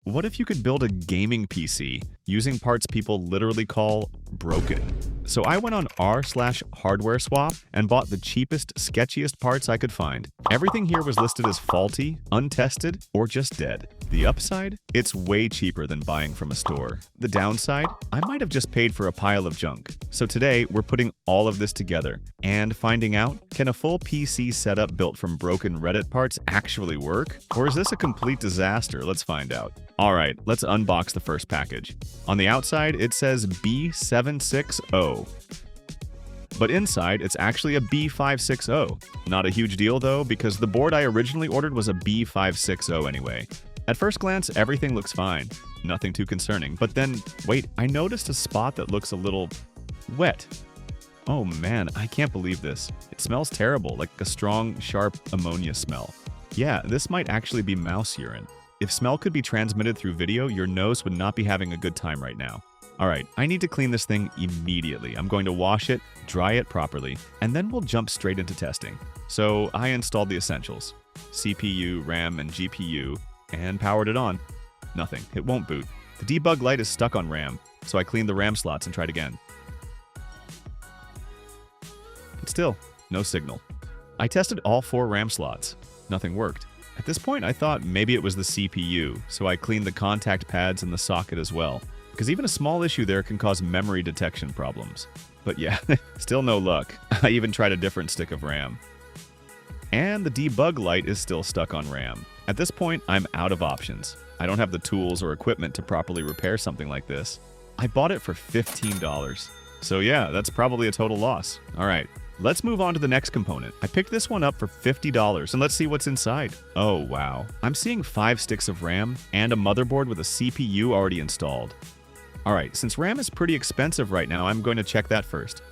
What if you could build a gaming PC using parts people literally call broken? So I went on r/hardware swap and bought the cheapest, sketchiest parts I could find. Everything here was listed as faulty, untested, or just dead. The upside? It's way cheaper than buying from a store. The downside? I might have just paid for a pile of junk. So today, we're putting all of this together and finding out, can a full PC setup built from broken Reddit parts actually work? Or is this a complete disaster? Let's find out. Alright, let's unbox the first package. On the outside, it says B760. But inside, it's actually a B560. Not a huge deal though, because the board I originally ordered was a B560 anyway. At first glance, everything looks fine. Nothing too concerning. But then, wait, I noticed a spot that looks a little wet. Oh man, I can't believe this. It smells terrible, like a strong, sharp ammonia smell. Yeah, this might actually be mouse urine. If smell could be transmitted through video, your nose would not be having a good time right now. Alright, I need to clean this thing immediately. I'm going to wash it, dry it properly, and then we'll jump straight into testing. So I installed the essentials: CPU, RAM, and GPU, and powered it on. Nothing. It won't boot. The debug light is stuck on RAM, so I cleaned the RAM slots and tried again. But still, no signal. I tested all 4 RAM slots. Nothing worked. At this point, I thought maybe it was the CPU, so I cleaned the contact pads and the socket as well, because even a small issue there can cause memory detection problems. But yeah, still no luck. I even tried a different stick of RAM. And the debug light is still stuck on RAM. At this point, I'm out of options. I don't have the tools or equipment to properly repair something like this. I bought it for $15. So yeah, that's probably a total loss. Alright, let's move on to the next component. I picked this one up for $50, and let's see what's inside. Oh wow, I'm seeing 5 sticks of RAM and a motherboard with a CPU already installed. Alright, since RAM is pretty expensive right now, I'm going to check that first.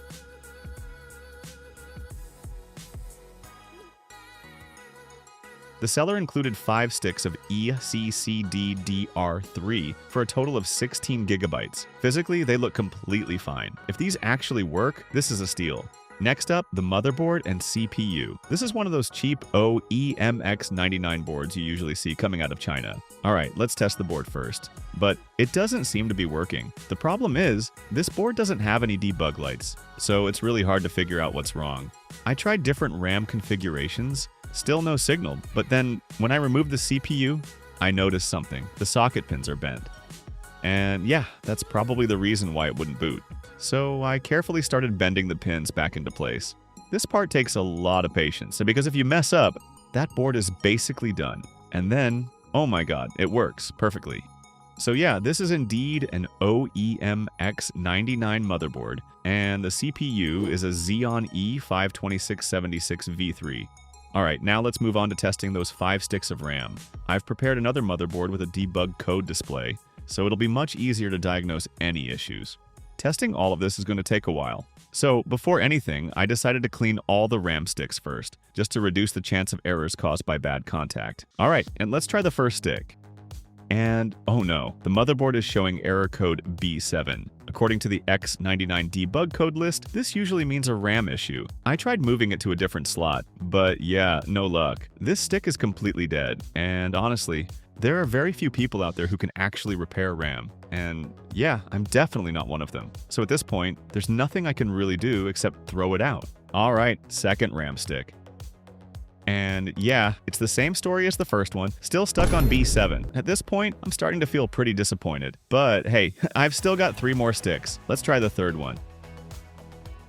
The seller included 5 sticks of ECCDDR3 for a total of 16 gigabytes. Physically, they look completely fine. If these actually work, this is a steal. Next up, the motherboard and CPU. This is one of those cheap OEMX99 boards you usually see coming out of China. Alright, let's test the board first. But it doesn't seem to be working. The problem is, this board doesn't have any debug lights, so it's really hard to figure out what's wrong. I tried different RAM configurations, still no signal, but then when I removed the CPU, I noticed something. The socket pins are bent. And yeah, that's probably the reason why it wouldn't boot. So I carefully started bending the pins back into place. This part takes a lot of patience, because if you mess up, that board is basically done. And then, oh my god, it works perfectly. So yeah, this is indeed an OEMX99 motherboard, and the CPU is a Xeon E52676V3. Alright, now let's move on to testing those 5 sticks of RAM. I've prepared another motherboard with a debug code display, so it'll be much easier to diagnose any issues. Testing all of this is going to take a while. So before anything, I decided to clean all the RAM sticks first, just to reduce the chance of errors caused by bad contact. Alright, and let's try the first stick. And oh no, the motherboard is showing error code B7. According to the X99 debug code list, this usually means a RAM issue. I tried moving it to a different slot, but yeah, no luck. This stick is completely dead, and honestly, there are very few people out there who can actually repair RAM. And yeah, I'm definitely not one of them. So at this point, there's nothing I can really do except throw it out. Alright, second RAM stick. And yeah, it's the same story as the first one, still stuck on B7. At this point, I'm starting to feel pretty disappointed. But hey, I've still got 3 more sticks. Let's try the third one.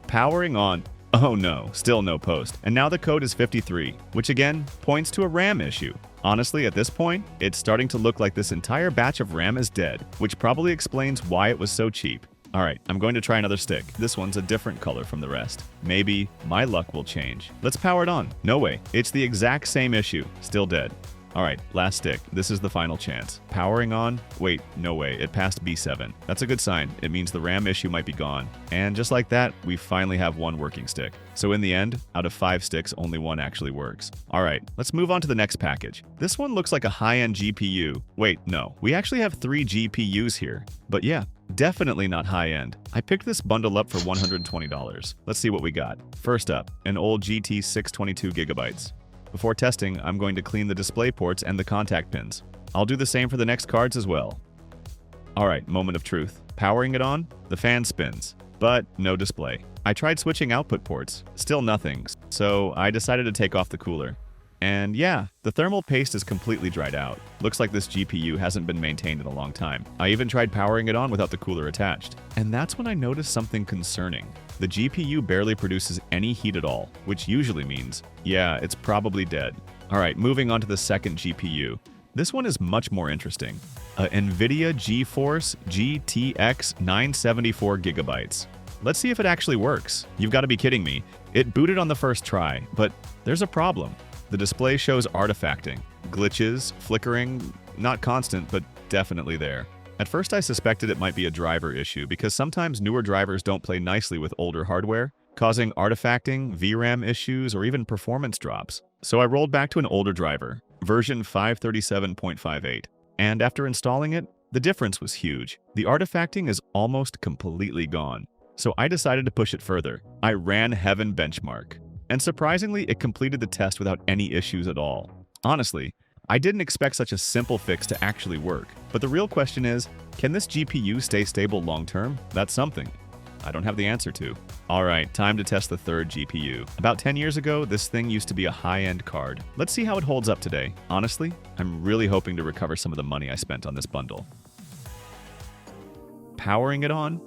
Powering on. Oh no, still no post. And now the code is 53, which again, points to a RAM issue. Honestly, at this point, it's starting to look like this entire batch of RAM is dead, which probably explains why it was so cheap. Alright, I'm going to try another stick. This one's a different color from the rest. Maybe my luck will change. Let's power it on. No way. It's the exact same issue. Still dead. Alright, last stick. This is the final chance. Powering on. Wait, no way. It passed B7. That's a good sign. It means the RAM issue might be gone. And just like that, we finally have 1 working stick. So in the end, out of 5 sticks, only 1 actually works. Alright, let's move on to the next package. This one looks like a high-end GPU. Wait, no. We actually have 3 GPUs here. But yeah, definitely not high-end. I picked this bundle up for $120. Let's see what we got. First up, an old GT 622 gigabytes. Before testing, I'm going to clean the display ports and the contact pins. I'll do the same for the next cards as well. Alright, moment of truth. Powering it on, the fan spins, but no display. I tried switching output ports, still nothing, so I decided to take off the cooler. And yeah, the thermal paste is completely dried out. Looks like this GPU hasn't been maintained in a long time. I even tried powering it on without the cooler attached. And that's when I noticed something concerning. The GPU barely produces any heat at all, which usually means, yeah, it's probably dead. Alright, moving on to the second GPU. This one is much more interesting. A NVIDIA GeForce GTX 974GB. Let's see if it actually works. You've got to be kidding me. It booted on the first try, but there's a problem. The display shows artifacting, glitches, flickering, not constant, but definitely there. At first I suspected it might be a driver issue because sometimes newer drivers don't play nicely with older hardware, causing artifacting, VRAM issues, or even performance drops. So I rolled back to an older driver, version 537.58, and after installing it, the difference was huge. The artifacting is almost completely gone. So I decided to push it further. I ran Heaven Benchmark. And surprisingly, it completed the test without any issues at all. Honestly, I didn't expect such a simple fix to actually work. But the real question is, can this GPU stay stable long-term? That's something I don't have the answer to. Alright, time to test the third GPU. About 10 years ago, this thing used to be a high-end card. Let's see how it holds up today. Honestly, I'm really hoping to recover some of the money I spent on this bundle. Powering it on?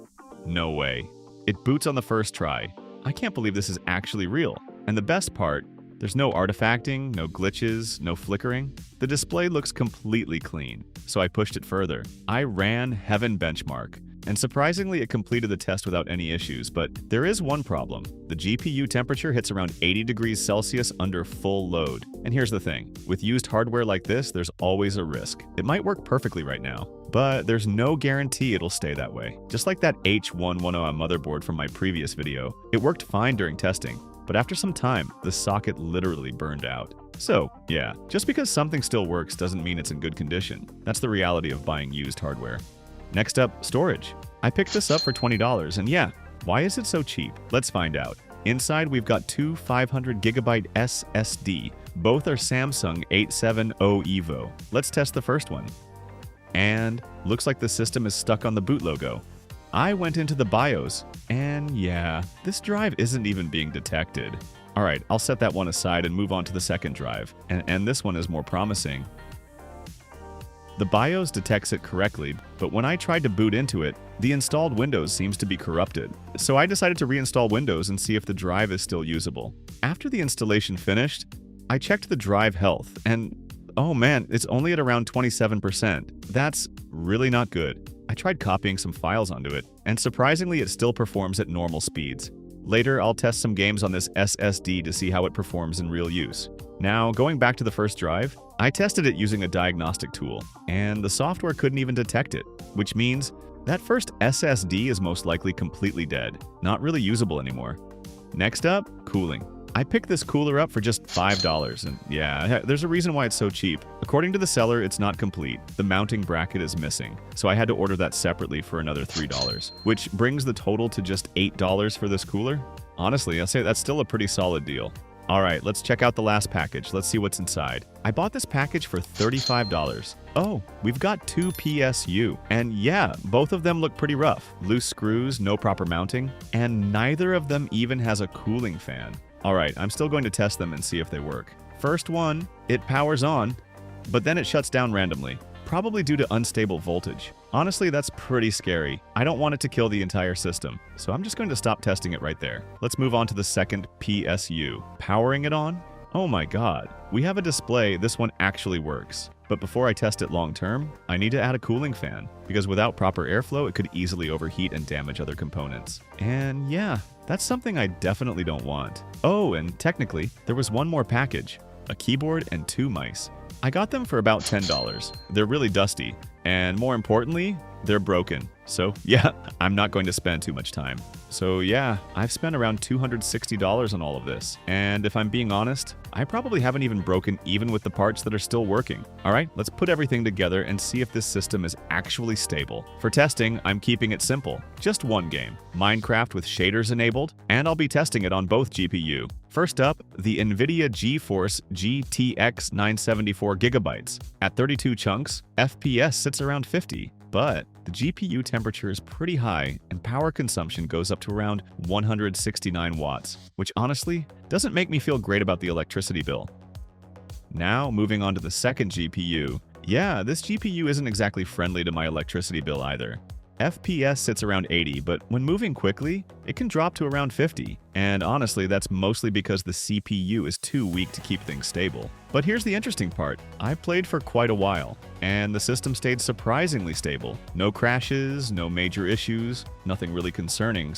No way. It boots on the first try. I can't believe this is actually real. And the best part, there's no artifacting, no glitches, no flickering. The display looks completely clean, so I pushed it further. I ran Heaven Benchmark, and surprisingly it completed the test without any issues, but there is one problem. The GPU temperature hits around 80 degrees Celsius under full load. And here's the thing, with used hardware like this, there's always a risk. It might work perfectly right now, but there's no guarantee it'll stay that way. Just like that H110M motherboard from my previous video, it worked fine during testing, but after some time, the socket literally burned out. So, yeah, just because something still works doesn't mean it's in good condition. That's the reality of buying used hardware. Next up, storage. I picked this up for $20, and yeah, why is it so cheap? Let's find out. Inside, we've got two 500GB SSD. Both are Samsung 870 EVO. Let's test the first one. And looks like the system is stuck on the boot logo. I went into the BIOS, and yeah, this drive isn't even being detected. Alright, I'll set that one aside and move on to the second drive, and this one is more promising. The BIOS detects it correctly, but when I tried to boot into it, the installed Windows seems to be corrupted. So I decided to reinstall Windows and see if the drive is still usable. After the installation finished, I checked the drive health, and oh man, it's only at around 27%. That's really not good. I tried copying some files onto it, and surprisingly it still performs at normal speeds. Later, I'll test some games on this SSD to see how it performs in real use. Now, going back to the first drive, I tested it using a diagnostic tool, and the software couldn't even detect it, which means that first SSD is most likely completely dead, not really usable anymore. Next up, cooling. I picked this cooler up for just $5, and yeah, there's a reason why it's so cheap. According to the seller, it's not complete. The mounting bracket is missing, so I had to order that separately for another $3, which brings the total to just $8 for this cooler. Honestly, I'll say that's still a pretty solid deal. Alright, let's check out the last package. Let's see what's inside. I bought this package for $35. Oh, we've got two PSU. And yeah, both of them look pretty rough. Loose screws, no proper mounting, and neither of them even has a cooling fan. Alright, I'm still going to test them and see if they work. First one, it powers on, but then it shuts down randomly, probably due to unstable voltage. Honestly, that's pretty scary. I don't want it to kill the entire system, so I'm just going to stop testing it right there. Let's move on to the second PSU. Powering it on? Oh my god. We have a display, this one actually works. But before I test it long term, I need to add a cooling fan, because without proper airflow, it could easily overheat and damage other components. And yeah, that's something I definitely don't want. Oh, and technically, there was one more package, a keyboard and two mice. I got them for about $10. They're really dusty, and more importantly, they're broken. So yeah, I'm not going to spend too much time. So yeah, I've spent around $260 on all of this. And if I'm being honest, I probably haven't even broken even with the parts that are still working. All right, let's put everything together and see if this system is actually stable. For testing, I'm keeping it simple. Just one game, Minecraft with shaders enabled, and I'll be testing it on both GPU. First up, the NVIDIA GeForce GTX 974GB. At 32 chunks, FPS sits around 50. But the GPU temperature is pretty high and power consumption goes up to around 169 watts, which honestly doesn't make me feel great about the electricity bill. Now moving on to the second GPU. Yeah, this GPU isn't exactly friendly to my electricity bill either. FPS sits around 80, but when moving quickly, it can drop to around 50. And honestly, that's mostly because the CPU is too weak to keep things stable. But here's the interesting part. I played for quite a while, and the system stayed surprisingly stable. No crashes, no major issues, nothing really concerning.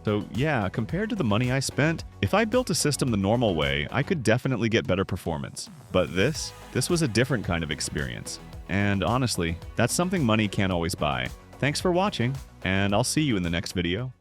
So yeah, compared to the money I spent, if I built a system the normal way, I could definitely get better performance. But this was a different kind of experience. And honestly, that's something money can't always buy. Thanks for watching, and I'll see you in the next video.